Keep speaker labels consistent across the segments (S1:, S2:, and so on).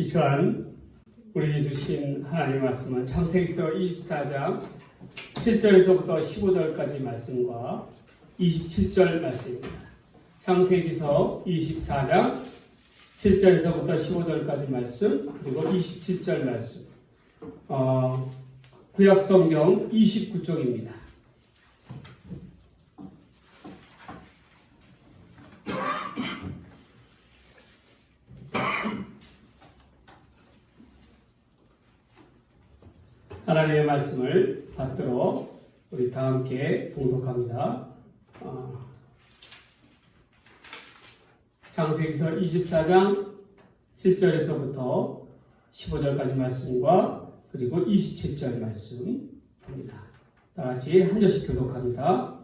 S1: 이 시간 우리 주신 하나님의 말씀은 창세기서 24장 7절에서부터 15절까지 말씀과 27절 말씀입니다. 창세기서 24장 7절에서부터 15절까지 말씀, 그리고 27절 말씀. 구약성경 29쪽입니다. 하나님의 말씀을 받들어 우리 다 함께 봉독합니다. 창세기서 24장 7절에서부터 15절까지 말씀과 그리고 27절 말씀입니다. 다 같이 한 절씩 교독합니다.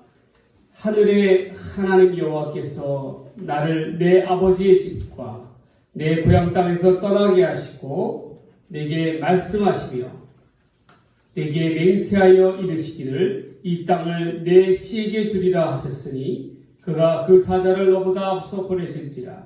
S1: 하늘의 하나님 여호와께서 나를 내 아버지의 집과 내 고향 땅에서 떠나게 하시고 내게 말씀하시며 내게 맹세하여 이르시기를 이 땅을 내 씨에게 주리라 하셨으니 그가 그 사자를 너보다 앞서 보내실지라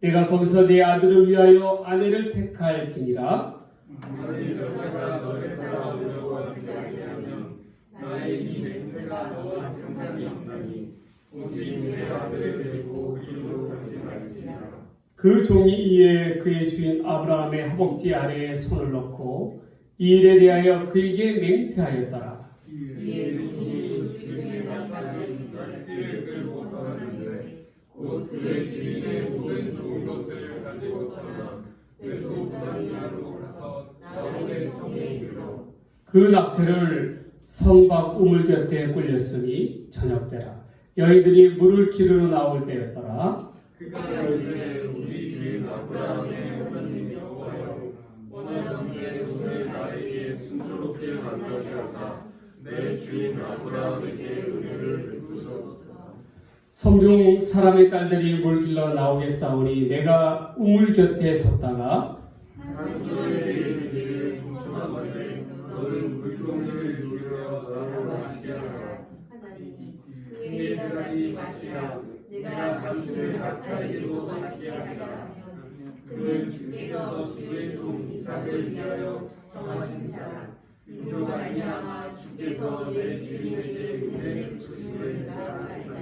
S1: 내가 거기서 내 아들을 위하여 아내를 택할지니라.
S2: 만일 여자가 너를 따라오려고 하지 아니하면 나의 이 맹세가 너와 상관이 없나니 오직 내 아들을 데리고 이리로 가지 말지니라.
S1: 그 종이 이에 그의 주인 아브라함의 허벅지 아래에 손을 넣고 이 일에 대하여 그에게 맹세하였더라.
S2: 이에 종이 주인의 나팔을 띠를 끌고 떠나는데 곧 그의 주인의 모든 좋은 것을 가지고 떠나 메소포타미아로 가서 나홀의 성에 이르러
S1: 그 낙태를 성 밖 우물 곁에 꿀렸으니 저녁때라. 여인들이 물을 기르러 나올 때였더라.
S2: 그가 이르되 우리 주인 아브라함의 하나님 여호와여 원하건대 오늘 나에게 순조롭게 만나게 하사 내 주인 아브라함에게 은혜를 베푸소서.
S1: 성중 사람의 딸들이 물 길러 나오겠사오니 내가 우물 곁에 섰다가
S2: 너에게 이르기를 조심하건대 너는 물동이를 누르어 나로 마시게 하라.
S3: 하나님 그의 자들이 마시라. 내가 당신을 낙타이로 마시게 하리라 하면 그는 주께서 주의 종 이삭을 위하여 정하신 자라. 이로 말미암아 주께서 내 주인에게 은혜를 베푸심을 내가 알리라.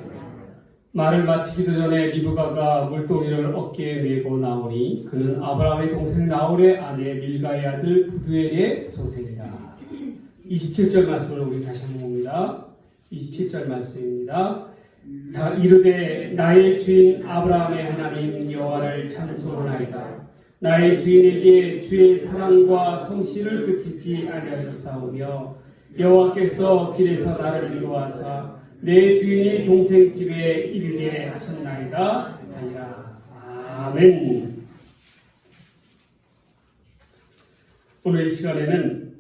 S1: 말을 마치기도 전에 리브가가 물동이를 어깨에 메고 나오니 그는 아브라함의 동생 나홀의 아내 밀가의 아들 부두엘의 소생이라. 27절 말씀을 우리 다시 한번 봅니다. 27절 말씀입니다. 다 이르되 나의 주인 아브라함의 하나님 여호와를 찬송하나이다. 나의 주인에게 주의 사랑과 성실을 그치지 아니하셨사오며 여호와께서 길에서 나를 이루어하사 내 주인이 동생 집에 이르게 하셨나이다 하니라. 아멘. 오늘 이 시간에는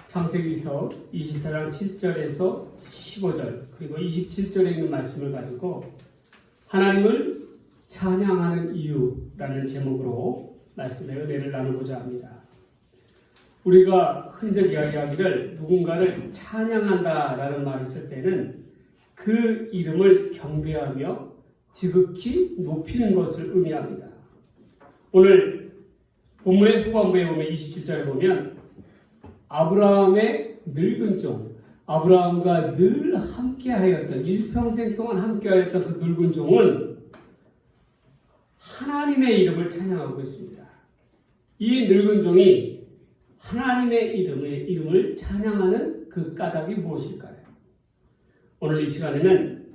S1: 창세기서 24장 7절에서 15절 그리고 27절에 있는 말씀을 가지고 하나님을 찬양하는 이유라는 제목으로 말씀의 은혜를 나누고자 합니다. 우리가 흔히들 이야기하기를 누군가를 찬양한다라는 말을 쓸 때는 그 이름을 경배하며 지극히 높이는 것을 의미합니다. 오늘 본문의 후반부에 보면 27절에 보면 아브라함의 늙은 종, 아브라함과 늘 함께하였던 일평생 동안 함께하였던 그 늙은 종은 하나님의 이름을 찬양하고 있습니다. 이 늙은 종이 하나님의 이름을 찬양하는 그 까닭이 무엇일까요? 오늘 이 시간에는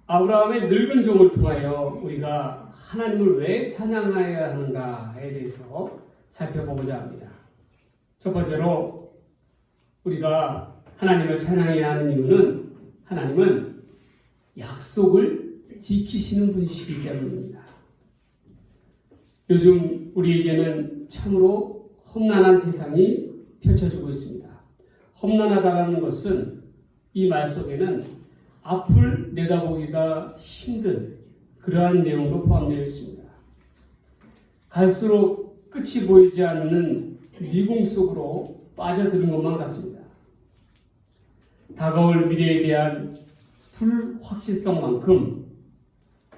S1: 아브라함의 늙은 종을 통하여 우리가 하나님을 왜 찬양해야 하는가에 대해서 살펴보고자 합니다. 첫 번째로 우리가 하나님을 찬양해야 하는 이유는 하나님은 약속을 지키시는 분이시기 때문입니다. 요즘 우리에게는 참으로 험난한 세상이 펼쳐지고 있습니다. 험난하다는 것은 이 말 속에는 앞을 내다보기가 힘든 그러한 내용도 포함되어 있습니다. 갈수록 끝이 보이지 않는 미궁 속으로 빠져드는 것만 같습니다. 다가올 미래에 대한 불확실성만큼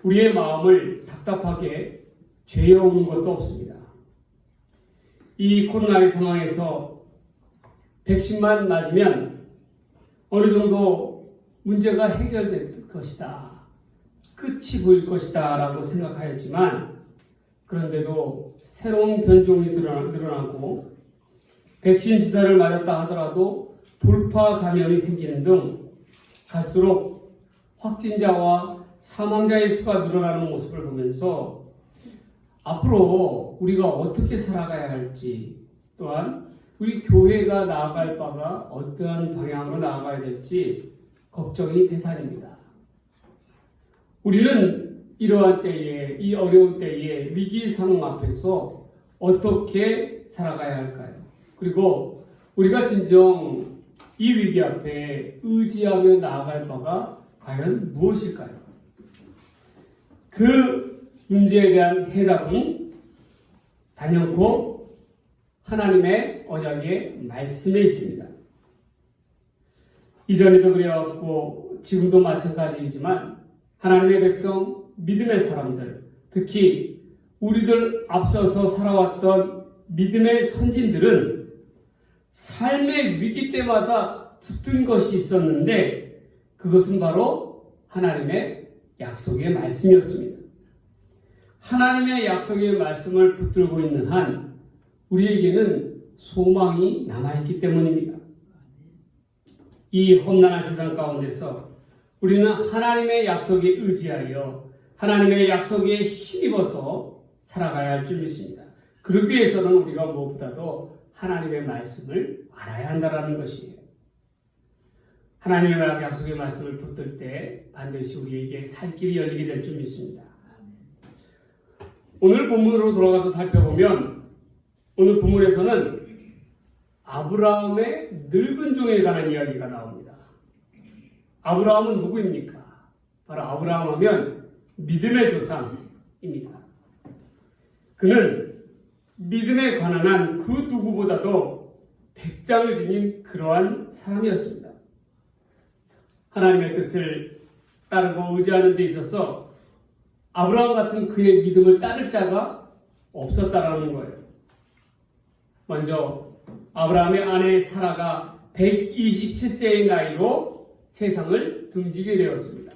S1: 우리의 마음을 답답하게 죄어오는 것도 없습니다. 이 코로나의 상황에서 백신만 맞으면 어느 정도 문제가 해결될 것이다. 끝이 보일 것이다 라고 생각하였지만 그런데도 새로운 변종이 늘어나고 백신 주사를 맞았다 하더라도 돌파 감염이 생기는 등 갈수록 확진자와 사망자의 수가 늘어나는 모습을 보면서 앞으로 우리가 어떻게 살아가야 할지 또한 우리 교회가 나아갈 바가 어떠한 방향으로 나아가야 될지 걱정이 대상입니다. 우리는 이러한 때에, 이 어려운 때에 위기 상황 앞에서 어떻게 살아가야 할까요? 그리고 우리가 진정 이 위기 앞에 의지하며 나아갈 바가 과연 무엇일까요? 그 문제에 대한 해답은 단연코 하나님의 언약의 말씀에 있습니다. 이전에도 그래왔고 지금도 마찬가지이지만 하나님의 백성, 믿음의 사람들, 특히 우리들 앞서서 살아왔던 믿음의 선진들은 삶의 위기 때마다 붙든 것이 있었는데 그것은 바로 하나님의 약속의 말씀이었습니다. 하나님의 약속의 말씀을 붙들고 있는 한 우리에게는 소망이 남아있기 때문입니다. 이 험난한 세상 가운데서 우리는 하나님의 약속에 의지하여 하나님의 약속에 힘입어서 살아가야 할 줄 믿습니다. 그러기 위해서는 우리가 무엇보다도 하나님의 말씀을 알아야 한다는 것이에요. 하나님의 약속의 말씀을 붙들 때 반드시 우리에게 살 길이 열리게 될 줄 믿습니다. 오늘 본문으로 돌아가서 살펴보면 오늘 본문에서는 아브라함의 늙은 종에 관한 이야기가 나옵니다. 아브라함은 누구입니까? 바로 아브라함 하면 믿음의 조상입니다. 그는 믿음에 관한 한 그 누구보다도 백장을 지닌 그러한 사람이었습니다. 하나님의 뜻을 따르고 의지하는 데 있어서 아브라함 같은 그의 믿음을 따를 자가 없었다라는 거예요. 먼저 아브라함의 아내 사라가 127세의 나이로 세상을 등지게 되었습니다.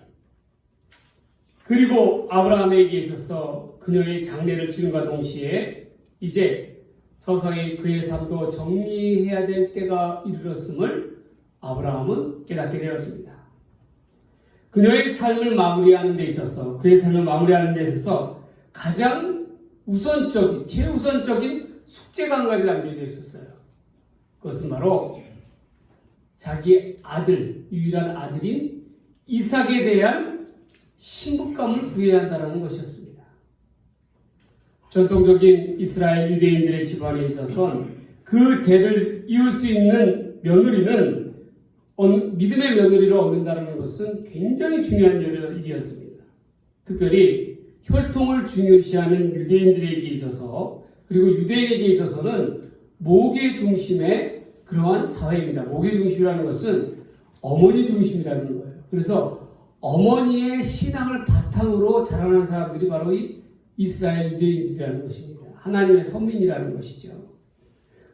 S1: 그리고 아브라함에게 있어서 그녀의 장례를 치른과 동시에 이제 서서히 그의 삶도 정리해야 될 때가 이르렀음을 아브라함은 깨닫게 되었습니다. 그녀의 삶을 마무리하는 데 있어서 그의 삶을 마무리하는 데 있어서 가장 우선적인 최우선적인 숙제가 한 가지 남겨져 있었어요. 그것은 바로 자기 아들, 유일한 아들인 이삭에 대한 신부감을 구해야 한다는 것이었습니다. 전통적인 이스라엘 유대인들의 집안에 있어서는 그 대를 이을 수 있는 며느리는 믿음의 며느리를 얻는다는 것은 굉장히 중요한 일이었습니다. 특별히 혈통을 중요시하는 유대인들에게 있어서 그리고 유대인에게 있어서는 모계 중심의 그러한 사회입니다. 모계 중심이라는 것은 어머니 중심이라는 거예요. 그래서 어머니의 신앙을 바탕으로 자라는 사람들이 바로 이 이스라엘 유대인들이라는 것입니다. 하나님의 선민이라는 것이죠.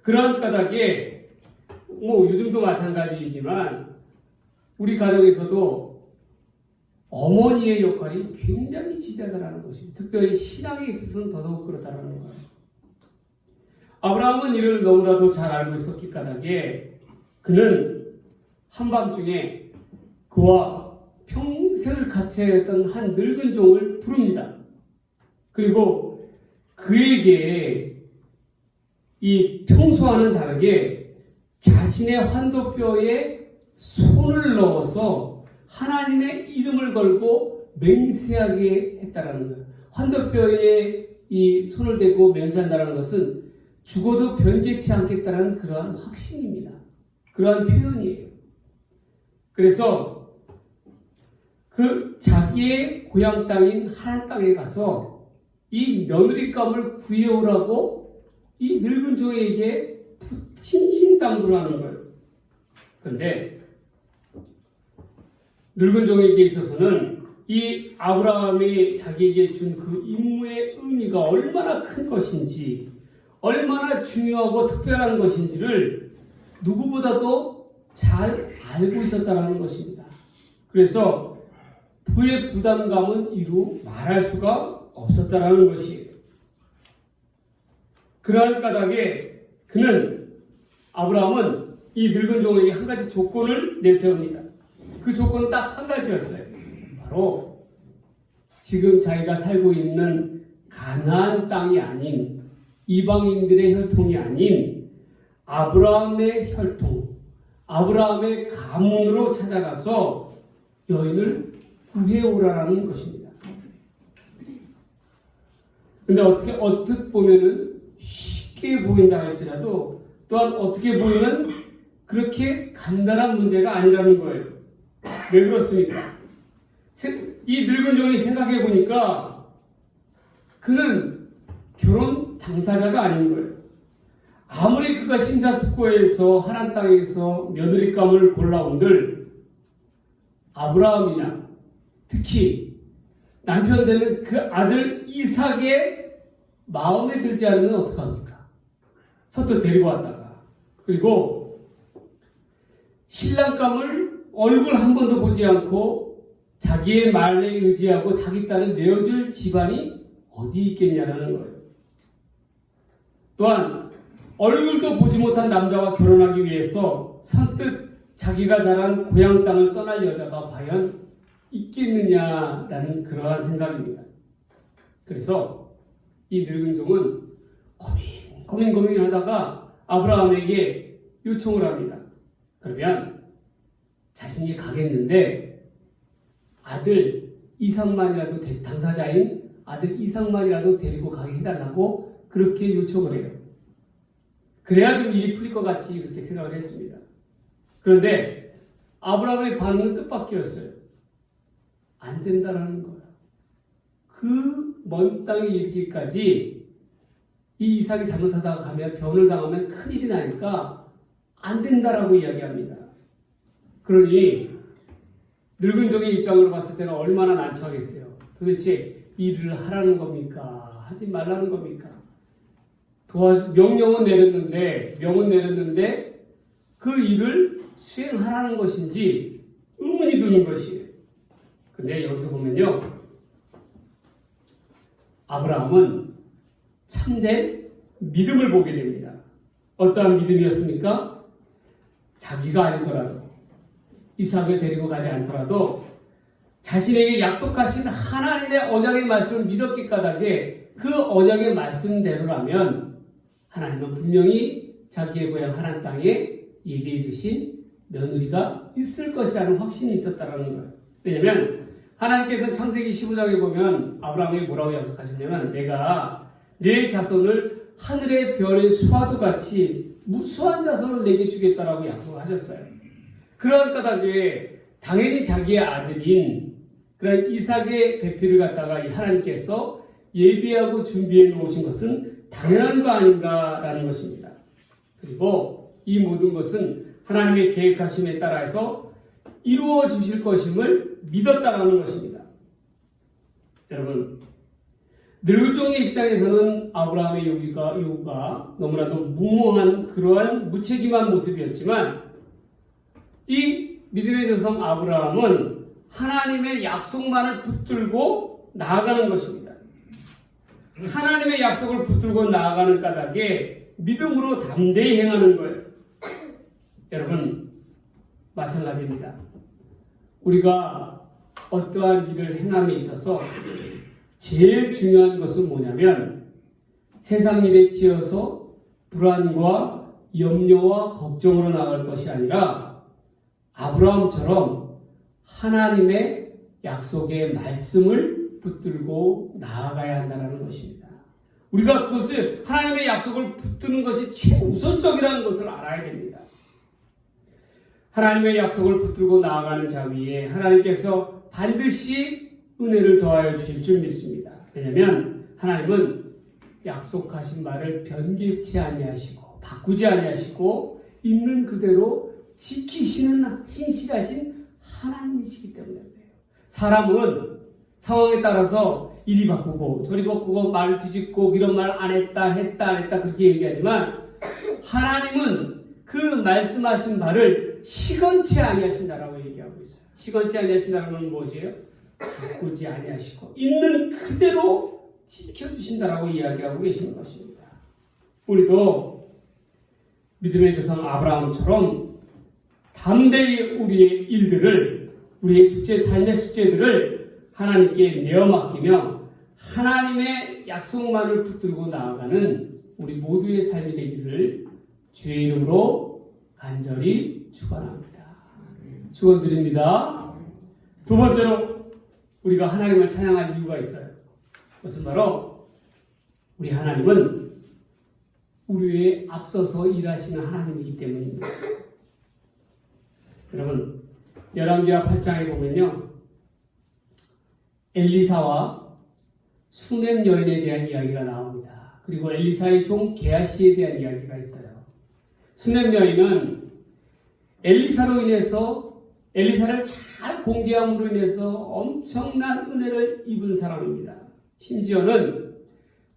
S1: 그러한 까닭에 요즘도 마찬가지이지만 우리 가정에서도 어머니의 역할이 굉장히 지대하다는 것입니다. 특별히 신앙에 있어서는 더더욱 그렇다는 거예요. 아브라함은 이를 너무나도 잘 알고 있었기 까닭에 그는 한밤중에 그와 평생을 같이 했던 한 늙은 종을 부릅니다. 그리고 그에게 이 평소와는 다르게 자신의 환도뼈에 손을 넣어서 하나님의 이름을 걸고 맹세하게 했다라는 거예요. 환도뼈에 이 손을 대고 맹세한다는 것은 죽어도 변개치 않겠다는 그러한 확신입니다. 그러한 표현이에요. 그래서 그 자기의 고향 땅인 하란 땅에 가서 이 며느리감을 구해오라고 이 늙은 종에게 신신당부를 하는 거예요. 그런데 늙은 종에게 있어서는 이 아브라함이 자기에게 준 그 임무의 의미가 얼마나 큰 것인지 얼마나 중요하고 특별한 것인지를 누구보다도 잘 알고 있었다는 것입니다. 그래서 그의 부담감은 이루 말할 수가 없었다는 것이에요. 그러한 까닭에 아브라함은 이 늙은 종에게 한 가지 조건을 내세웁니다. 그 조건은 딱 한 가지였어요. 바로 지금 자기가 살고 있는 가나안 땅이 아닌 이방인들의 혈통이 아닌 아브라함의 혈통, 아브라함의 가문으로 찾아가서 여인을 구해오라라는 것입니다. 근데 어떻게 보면은 쉽게 보인다 할지라도 또한 어떻게 보이면 그렇게 간단한 문제가 아니라는 거예요. 왜 그렇습니까? 이 늙은 종이 생각해 보니까 그는 결혼 당사자가 아닌 거예요. 아무리 그가 심사숙고해서 하란 땅에서 며느리감을 골라온들 아브라함이나 특히 남편 되는 그 아들 이삭의 마음에 들지 않으면 어떡합니까? 서또 데리고 왔다가 그리고 신랑감을 얼굴 한 번도 보지 않고 자기의 말에 의지하고 자기 딸을 내어줄 집안이 어디 있겠냐라는 거예요. 또한 얼굴도 보지 못한 남자와 결혼하기 위해서 선뜻 자기가 자란 고향 땅을 떠날 여자가 과연 있겠느냐라는 그러한 생각입니다. 그래서 이 늙은 종은 고민하다가 아브라함에게 요청을 합니다. 그러면 자신이 가겠는데 아들 이삭만이라도 당사자인 아들 이삭만이라도 데리고 가게 해달라고 그렇게 요청을 해요. 그래야 좀 일이 풀릴 것 같이 그렇게 생각을 했습니다. 그런데 아브라함의 반응은 뜻밖이었어요. 안 된다라는 거예요. 그 먼 땅에 이르기까지 이 이삭이 잘못하다가 가면 변을 당하면 큰일이 나니까 안 된다라고 이야기합니다. 그러니 늙은 종의 입장으로 봤을 때는 얼마나 난처하겠어요. 도대체 일을 하라는 겁니까? 하지 말라는 겁니까? 명령은 내렸는데 그 일을 수행하라는 것인지 의문이 드는 것이에요. 근데 여기서 보면요. 아브라함은 참된 믿음을 보게 됩니다. 어떠한 믿음이었습니까? 자기가 아니더라도 이삭을 데리고 가지 않더라도 자신에게 약속하신 하나님의 언약의 말씀을 믿었기 까닭에 그 언약의 말씀대로라면 하나님은 분명히 자기의 고향 하란 땅에 예비해 두신 며느리가 있을 것이라는 확신이 있었다는 거예요. 왜냐하면 하나님께서 창세기 15장에 보면 아브라함에게 뭐라고 약속하셨냐면 내가 내 자손을 하늘의 별의 수와도 같이 무수한 자손을 내게 주겠다라고 약속을 하셨어요. 그러한 까닭에 당연히 자기의 아들인 그런 이삭의 배필을 갖다가 하나님께서 예비하고 준비해 놓으신 것은 당연한 거 아닌가라는 것입니다. 그리고 이 모든 것은 하나님의 계획하심에 따라서 이루어 주실 것임을 믿었다라는 것입니다. 여러분, 늙은 종의 입장에서는 아브라함의 요구가 너무나도 무모한 그러한 무책임한 모습이었지만 이 믿음의 조상 아브라함은 하나님의 약속만을 붙들고 나아가는 것입니다. 하나님의 약속을 붙들고 나아가는 까닭에 믿음으로 담대히 행하는 거예요. 여러분, 마찬가지입니다. 우리가 어떠한 일을 행함에 있어서 제일 중요한 것은 뭐냐면 세상 일에 치여서 불안과 염려와 걱정으로 나갈 것이 아니라 아브라함처럼 하나님의 약속의 말씀을 붙들고 나아가야 한다는 것입니다. 우리가 그것을 하나님의 약속을 붙드는 것이 최우선적이라는 것을 알아야 됩니다. 하나님의 약속을 붙들고 나아가는 자 위에 하나님께서 반드시 은혜를 더하여 주실 줄 믿습니다. 왜냐하면 하나님은 약속하신 말을 변개치 아니하시고 바꾸지 아니하시고 있는 그대로 지키시는 신실하신 하나님이시기 때문에 그래요. 사람은 상황에 따라서 이리 바꾸고 저리 바꾸고 말을 뒤집고 이런 말 안 했다 안 했다 그렇게 얘기하지만 하나님은 그 말씀하신 바를 시건치 아니하신다라고 얘기하고 있어요. 시건치 아니하신다는 건 무엇이에요? 바꾸지 아니하시고 있는 그대로 지켜주신다라고 이야기하고 계시는 것입니다. 우리도 믿음의 조상 아브라함처럼 담대히 우리의 일들을, 우리의 숙제, 삶의 숙제들을 하나님께 내어 맡기며 하나님의 약속만을 붙들고 나아가는 우리 모두의 삶이 되기를 주의 이름으로 간절히 축원합니다. 축원드립니다. 두 번째로 우리가 하나님을 찬양할 이유가 있어요. 그것은 바로 우리 하나님은 우리에 앞서서 일하시는 하나님이기 때문입니다. 여러분, 열왕기하 8장에 보면요, 엘리사와 수넴 여인에 대한 이야기가 나옵니다. 그리고 엘리사의 종 게하시에 대한 이야기가 있어요. 수넴 여인은 엘리사로 인해서, 엘리사를 잘 공개함으로 인해서 엄청난 은혜를 입은 사람입니다. 심지어는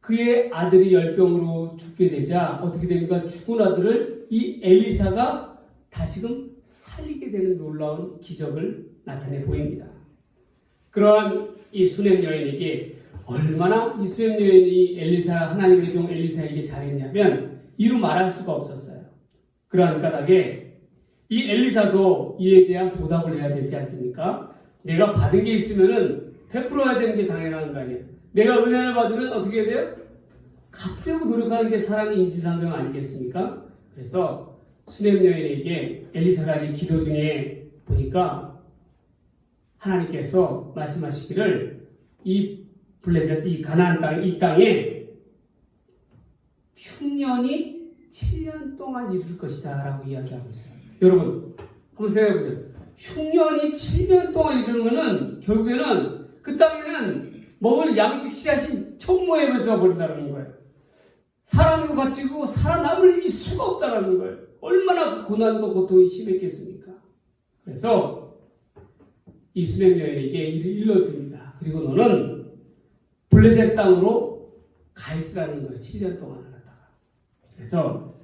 S1: 그의 아들이 열병으로 죽게 되자 어떻게 됩니까? 죽은 아들을 이 엘리사가 다시금 살리게 되는 놀라운 기적을 나타내 보입니다. 그러한 이 수넴 여인에게 얼마나 이 수넴 여인이 엘리사, 하나님의 종 엘리사에게 잘했냐면 이루 말할 수가 없었어요. 그러한 까닭에 이 엘리사도 이에 대한 보답을 해야 되지 않습니까? 내가 받은 게 있으면은 베풀어야 되는 게 당연한 거 아니에요. 내가 은혜를 받으면 어떻게 해야 돼요? 갚으려고 노력하는 게 사람의 인지상정 아니겠습니까? 그래서 수넴 여인에게 엘리사가 이제 기도 중에 보니까 하나님께서 말씀하시기를 이 블레셋, 이 가나안 땅, 이 땅에 흉년이 7년 동안 이룰 것이다 라고 이야기하고 있어요. 여러분 한번 생각해 보세요. 흉년이 7년 동안 이루면은 결국에는 그 땅에는 먹을 양식 씨앗이 천모해져 버린다는 거예요. 사람으로 갇히고 살아남을 수가 없다는 거예요. 얼마나 고난과 고통이 심했겠습니까? 그래서 이 수넴 여인에게 이를 일러줍니다. 그리고 너는 블레셋 땅으로 가 있으라는 거예요. 7년 동안을 갖다가. 그래서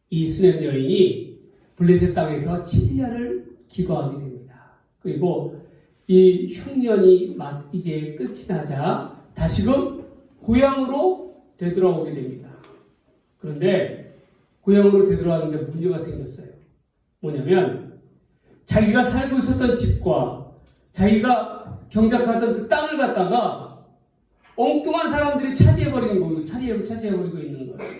S1: 이 수넴 여인이 블레셋 땅에서 7년을 기거하게 됩니다. 그리고 이 흉년이 막 이제 끝이 나자 다시금 고향으로 되돌아오게 됩니다. 그런데 고향으로 되돌아왔는데 문제가 생겼어요. 뭐냐면 자기가 살고 있었던 집과 자기가 경작하던 그 땅을 갖다가 엉뚱한 사람들이 차지해버리는 거예요. 차지해버리고 있는 거예요.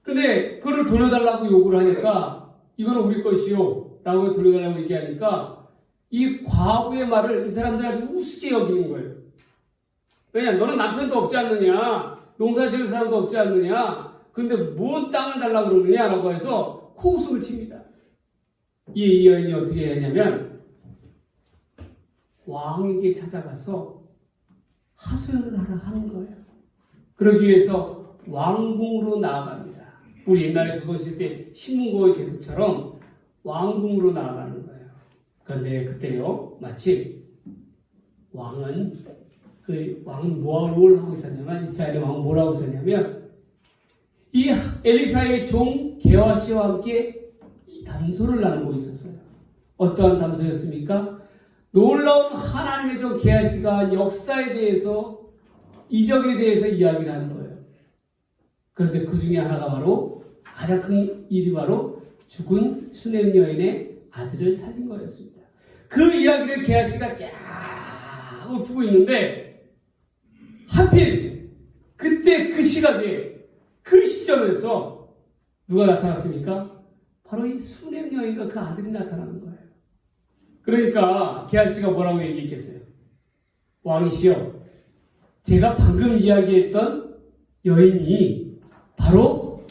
S1: 근데 그걸 돌려달라고 요구를 하니까 이거는 우리 것이요 라고 돌려달라고 얘기하니까 이 과부의 말을 이 사람들이 아주 우습게 여기는 거예요. 왜냐, 너는 남편도 없지 않느냐, 농사 지을 사람도 없지 않느냐, 근데 뭔 땅을 달라고 그러느냐 라고 해서 코웃음을 칩니다. 이 여인이 어떻게 했냐면 왕에게 찾아가서 하소연을 하는 거예요. 그러기 위해서 왕궁으로 나아갑니다. 우리 옛날에 조선시대 신문고의 제도처럼 왕궁으로 나아가는 거예요. 그런데 그때요, 마침 왕은 뭘 하고 있었냐면, 이스라엘의 왕은 뭘 하고 있었냐면, 이 엘리사의 종 게하시와 함께 이 담소를 나누고 있었어요. 어떠한 담소였습니까? 놀라운 하나님의 종 게하시가 역사에 대해서, 이적에 대해서 이야기를 하는 거예요. 그런데 그 중에 하나가 바로, 가장 큰 일이 바로 죽은 수넴 여인의 아들을 살린 거였습니다. 그 이야기를 게하시가 쫙 읊고 있는데 하필 그때 그 시각에 그 시점에서 누가 나타났습니까? 바로 이 수넴 여인과 그 아들이 나타나는 거예요. 그러니까 게하시가 뭐라고 얘기했겠어요? 왕이시여, 제가 방금 이야기했던 여인이 바로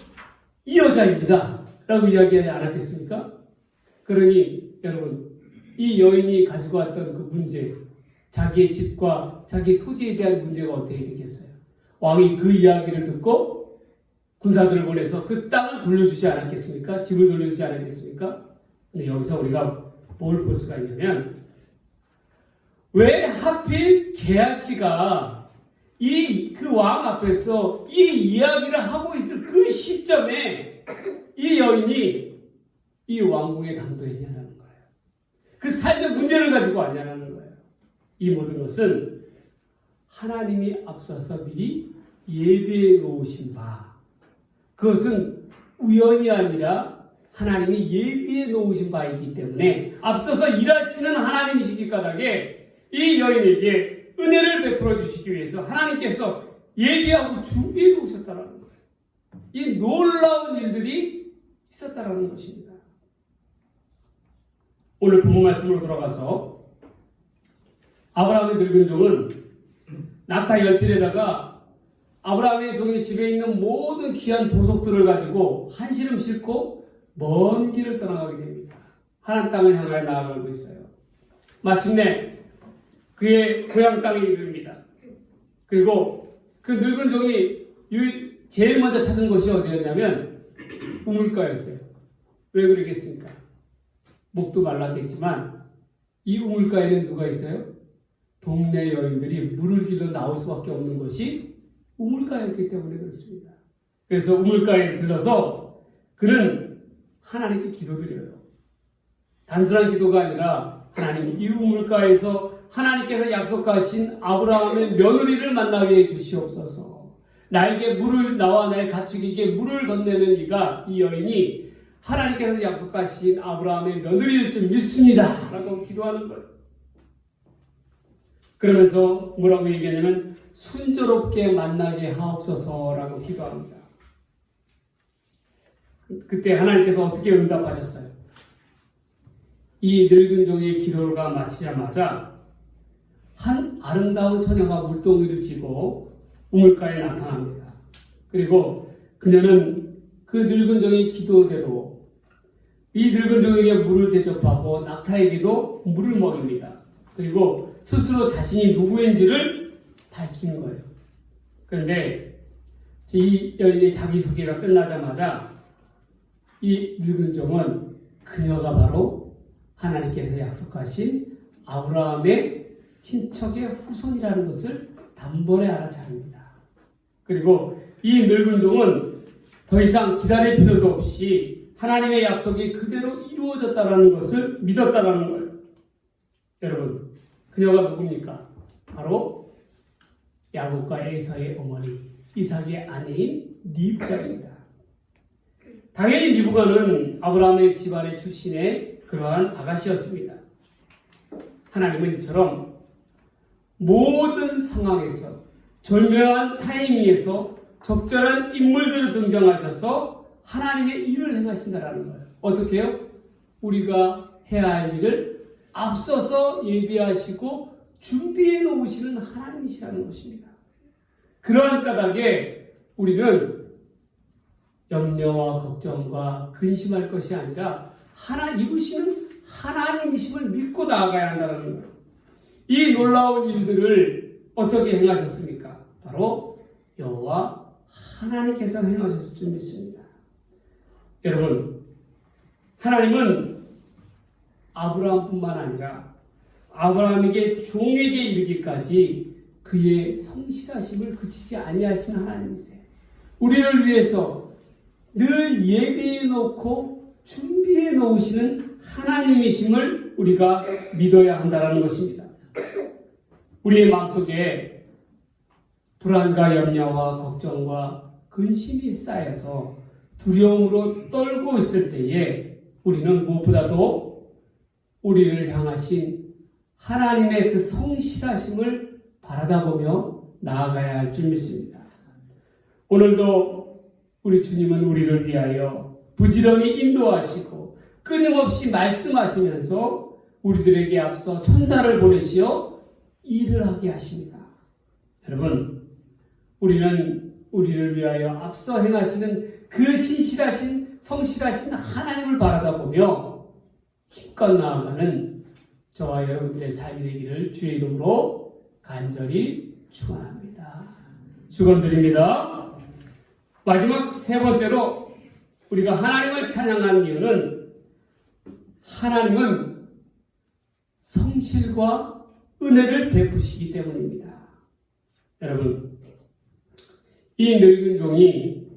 S1: 이 여자입니다 라고 이야기하지 않았겠습니까? 그러니 여러분, 이 여인이 가지고 왔던 그 문제, 자기의 집과 자기의 토지에 대한 문제가 어떻게 되겠어요? 왕이 그 이야기를 듣고 군사들을 보내서 그 땅을 돌려주지 않았겠습니까? 집을 돌려주지 않았겠습니까? 근데 여기서 우리가 뭘 볼 수가 있냐면 왜 하필 게하시가 그 왕 앞에서 이 이야기를 하고 있을 그 시점에 이 여인이 이 왕궁에 당도했냐는 거예요. 그 삶의 문제를 가지고 왔냐는 거예요. 이 모든 것은 하나님이 앞서서 미리 예비해 놓으신 바, 그것은 우연이 아니라 하나님이 예비해 놓으신 바이기 때문에 앞서서 일하시는 하나님이시기 까닭에 이 여인에게 은혜를 베풀어 주시기 위해서 하나님께서 예비하고 준비해 놓으셨다는 거예요. 이 놀라운 일들이 있었다는 것입니다. 오늘 본문 말씀으로 돌아가서 아브라함의 늙은 종은 낙타 10필에다가 아브라함의 종의 집에 있는 모든 귀한 보석들을 가지고 한시름 싣고 먼 길을 떠나가게 됩니다. 하나님 땅을 향하여 나아가고 있어요. 마침내 그의 고향 땅에 이릅니다. 그리고 그 늙은 종이 제일 먼저 찾은 곳이 어디였냐면 우물가였어요. 왜 그러겠습니까? 목도 말랐겠지만 이 우물가에는 누가 있어요? 동네 여인들이 물을 길러 나올 수밖에 없는 것이 우물가였기 때문에 그렇습니다. 그래서 우물가에 들러서 그는 하나님께 기도드려요. 단순한 기도가 아니라 하나님, 이 우물가에서 하나님께서 약속하신 아브라함의 며느리를 만나게 해주시옵소서. 나에게 나와 나의 가축에게 물을 건네는 이 여인이 하나님께서 약속하신 아브라함의 며느리일 줄 믿습니다 라고 기도하는 거예요. 그러면서 뭐라고 얘기하냐면 순조롭게 만나게 하옵소서라고 기도합니다. 그때 하나님께서 어떻게 응답하셨어요? 이 늙은 종의 기도가 마치자마자 한 아름다운 처녀가 물동이를 쥐고 우물가에 나타납니다. 그리고 그녀는 그 늙은 종의 기도대로 이 늙은 종에게 물을 대접하고 낙타에게도 물을 먹입니다. 그리고 스스로 자신이 누구인지를 밝히는 거예요. 그런데 이 여인의 자기소개가 끝나자마자 이 늙은 종은 그녀가 바로 하나님께서 약속하신 아브라함의 친척의 후손이라는 것을 단번에 알아차립니다. 그리고 이 늙은 종은 더 이상 기다릴 필요도 없이 하나님의 약속이 그대로 이루어졌다는 것을 믿었다는 거예요. 여러분, 그녀가 누굽니까? 바로 야곱과 에사의 어머니 이삭의 아내인 리브가입니다. 당연히 리브가는 아브라함의 집안의 출신의 그러한 아가씨였습니다. 하나님은 이처럼 모든 상황에서 절묘한 타이밍에서 적절한 인물들을 등장하셔서 하나님의 일을 행하신다는 거예요. 어떻게 해요? 우리가 해야 할 일을 앞서서 예비하시고 준비해 놓으시는 하나님이시라는 것입니다. 그러한 까닭에 우리는 염려와 걱정과 근심할 것이 아니라 이루시는 하나님이심을 믿고 나아가야 한다는 거예요. 이 놀라운 일들을 어떻게 행하셨습니까? 바로 여호와 하나님께서 행하셨을 줄 믿습니다. 여러분, 하나님은 아브라함뿐만 아니라 아브라함에게 종에게 이르기까지 그의 성실하심을 그치지 아니하시는 하나님이세요. 우리를 위해서 늘 예비해 놓고 준비해 놓으시는 하나님이심을 우리가 믿어야 한다는 것입니다. 우리의 마음속에 불안과 염려와 걱정과 근심이 쌓여서 두려움으로 떨고 있을 때에 우리는 무엇보다도 우리를 향하신 하나님의 그 성실하심을 바라다보며 나아가야 할 줄 믿습니다. 오늘도 우리 주님은 우리를 위하여 부지런히 인도하시고 끊임없이 말씀하시면서 우리들에게 앞서 천사를 보내시어 일을 하게 하십니다. 여러분, 우리는 우리를 위하여 앞서 행하시는 그 신실하신 성실하신 하나님을 바라다보며 힘껏 나아가는 저와 여러분들의 삶이 되기를 주의 이름으로 간절히 축원합니다. 축원드립니다. 마지막 세 번째로 우리가 하나님을 찬양하는 이유는 하나님은 성실과 은혜를 베푸시기 때문입니다. 여러분, 이 늙은 종이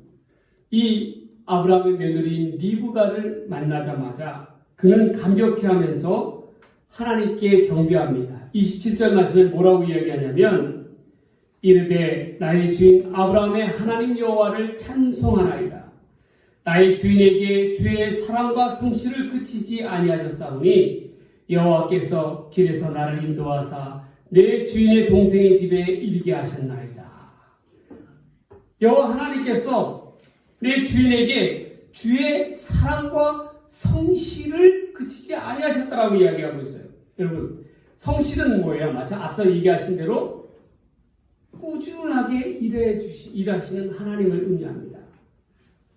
S1: 이 아브라함의 며느리인 리브가를 만나자마자 그는 감격해하면서 하나님께 경배합니다. 27절 말씀에 뭐라고 이야기하냐면 이르되 나의 주인 아브라함의 하나님 여호와를 찬송하나이다. 나의 주인에게 주의 사랑과 성실을 그치지 아니하셨사오니 여호와께서 길에서 나를 인도하사 내 주인의 동생의 집에 이르게 하셨나이다. 여호와 하나님께서 내 주인에게 주의 사랑과 성실을 그치지 아니하셨다라고 이야기하고 있어요. 여러분, 성실은 뭐예요? 마치 앞서 얘기하신 대로 꾸준하게 일하시는 하나님을 의미합니다.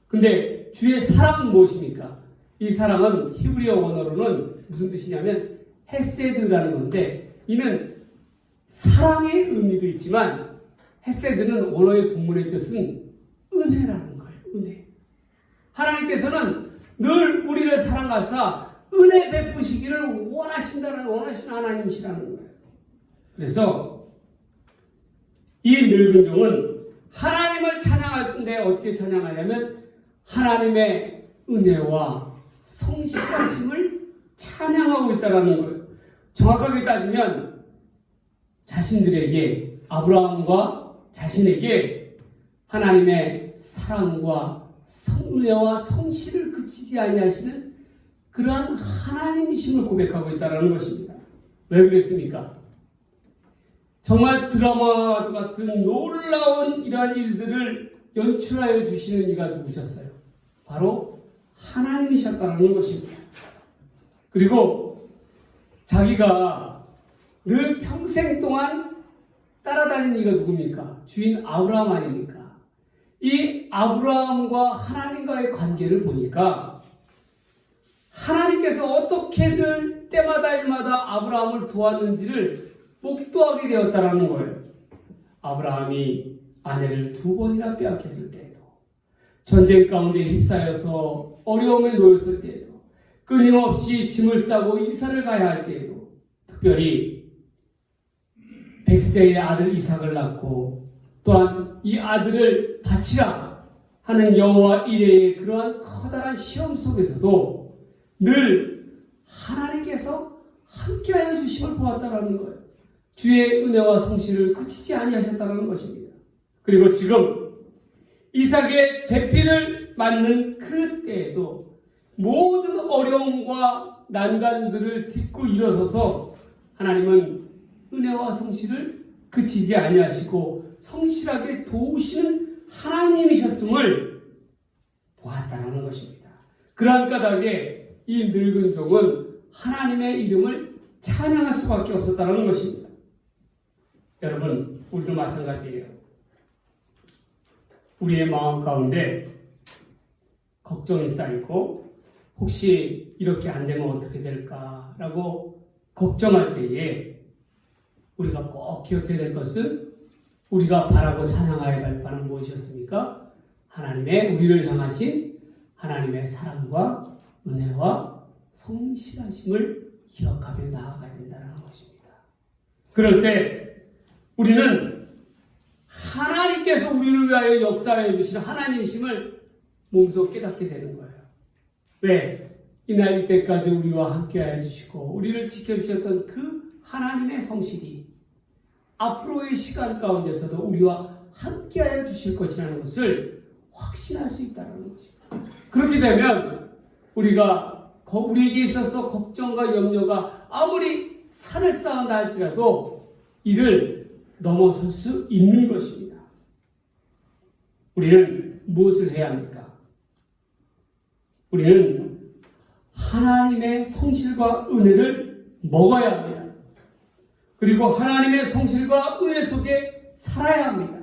S1: 근데 주의 사랑은 무엇입니까? 이 사랑은 히브리어 원어로는 무슨 뜻이냐면 헤세드라는 건데, 이는 사랑의 의미도 있지만 헤세드는 원어의 본문의 뜻은 은혜라는 거예요. 은혜. 하나님께서는 늘 우리를 사랑하사 은혜 베푸시기를 원하시는 하나님이시라는 거예요. 그래서 이 늙은 종은 하나님을 찬양할 때 어떻게 찬양하냐면 하나님의 은혜와 성실하심을 찬양하고 있다는 거예요. 정확하게 따지면 자신들에게, 아브라함과 자신에게 하나님의 사랑과 은혜와 성실을 그치지 아니하시는 그러한 하나님이심을 고백하고 있다는 것입니다. 왜 그랬습니까? 정말 드라마와 같은 놀라운 이러한 일들을 연출하여 주시는 이가 누구셨어요? 바로 하나님이셨다는 것입니다. 그리고 자기가 늘 평생 동안 따라다니는 이가 누굽니까? 주인 아브라함 아닙니까? 이 아브라함과 하나님과의 관계를 보니까 하나님께서 어떻게 늘 때마다 일마다 아브라함을 도왔는지를 목도하게 되었다는 거예요. 아브라함이 아내를 2번이나 빼앗겼을 때에도, 전쟁 가운데 휩싸여서 어려움에 놓였을 때에도, 끊임없이 짐을 싸고 이사를 가야 할 때에도, 특별히 100세의 아들 이삭을 낳고 또한 이 아들을 바치라 하는 여호와 이레의 그러한 커다란 시험 속에서도 늘 하나님께서 함께하여 주심을 보았다는 거예요. 주의 은혜와 성실을 그치지 아니하셨다는 것입니다. 그리고 지금 이삭의 배필을 맞는 그때에도 모든 어려움과 난관들을 딛고 일어서서 하나님은 은혜와 성실을 그치지 아니하시고 성실하게 도우시는 하나님이셨음을 보았다는 것입니다. 그러한 까닭에 이 늙은 종은 하나님의 이름을 찬양할 수밖에 없었다는 것입니다. 여러분, 우리도 마찬가지예요. 우리의 마음 가운데 걱정이 쌓이고 혹시 이렇게 안 되면 어떻게 될까라고 걱정할 때에 우리가 꼭 기억해야 될 것은 우리가 바라고 찬양해야 할 바는 무엇이었습니까? 하나님의 우리를 향하신 하나님의 사랑과 은혜와 성실하심을 기억하며 나아가야 된다는 것입니다. 그럴 때 우리는 하나님께서 우리를 위하여 역사해 주시는 하나님이심을 몸소 깨닫게 되는 거예요. 왜? 이날 이때까지 우리와 함께하여 주시고 우리를 지켜주셨던 그 하나님의 성실이 앞으로의 시간 가운데서도 우리와 함께하여 주실 것이라는 것을 확신할 수 있다는 것입니다. 그렇게 되면 우리에게 있어서 걱정과 염려가 아무리 산을 쌓아다 할지라도 이를 넘어설 수 있는 것입니다. 우리는 무엇을 해야 합니까? 우리는 하나님의 성실과 은혜를 먹어야 합니다. 그리고 하나님의 성실과 은혜 속에 살아야 합니다.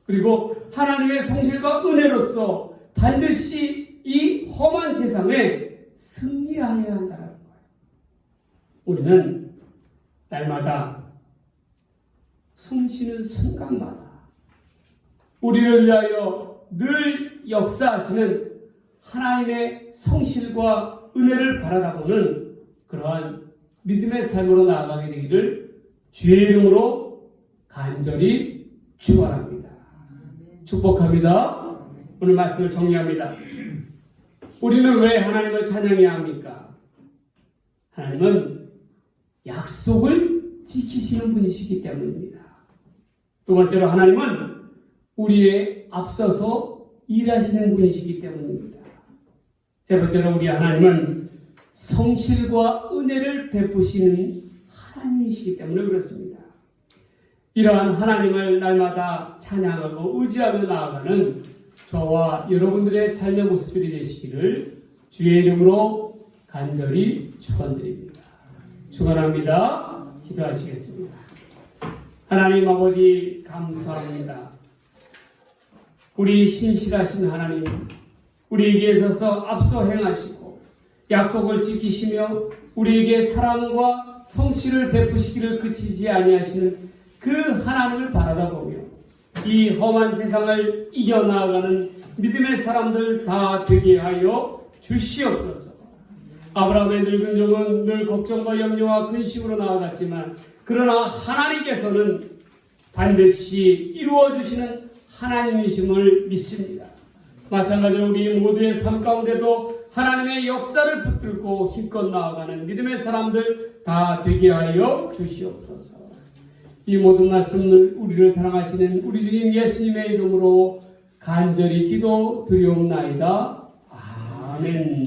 S1: 그리고 하나님의 성실과 은혜로서 반드시 이 험한 세상에 승리하여야 한다는 거예요. 우리는 날마다 숨쉬는 순간마다 우리를 위하여 늘 역사하시는 하나님의 성실과 은혜를 바라다보는 그러한 믿음의 삶으로 나아가게 되기를 주의 이름으로 간절히 축원합니다. 축복합니다. 오늘 말씀을 정리합니다. 우리는 왜 하나님을 찬양해야 합니까? 하나님은 약속을 지키시는 분이시기 때문입니다. 두 번째로 하나님은 우리의 앞서서 일하시는 분이시기 때문입니다. 세 번째로 우리 하나님은 성실과 은혜를 베푸시는 하나님이시기 때문에 그렇습니다. 이러한 하나님을 날마다 찬양하고 의지하며 나아가는 저와 여러분들의 삶의 모습들이 되시기를 주의 이름으로 간절히 축원드립니다. 축원합니다. 기도하시겠습니다. 하나님 아버지 감사합니다. 우리 신실하신 하나님, 우리에게 있어서 앞서 행하시고 약속을 지키시며 우리에게 사랑과 성실을 베푸시기를 그치지 아니하시는 그 하나님을 바라다 보며 이 험한 세상을 이겨나가는 믿음의 사람들 다 되게 하여 주시옵소서. 아브라함의 늙은 종은 늘 걱정과 염려와 근심으로 나아갔지만 그러나 하나님께서는 반드시 이루어주시는 하나님이심을 믿습니다. 마찬가지로 우리 모두의 삶 가운데도 하나님의 역사를 붙들고 힘껏 나아가는 믿음의 사람들 다 되게 하여 주시옵소서. 이 모든 말씀을 우리를 사랑하시는 우리 주님 예수님의 이름으로 간절히 기도드리옵나이다. 아멘.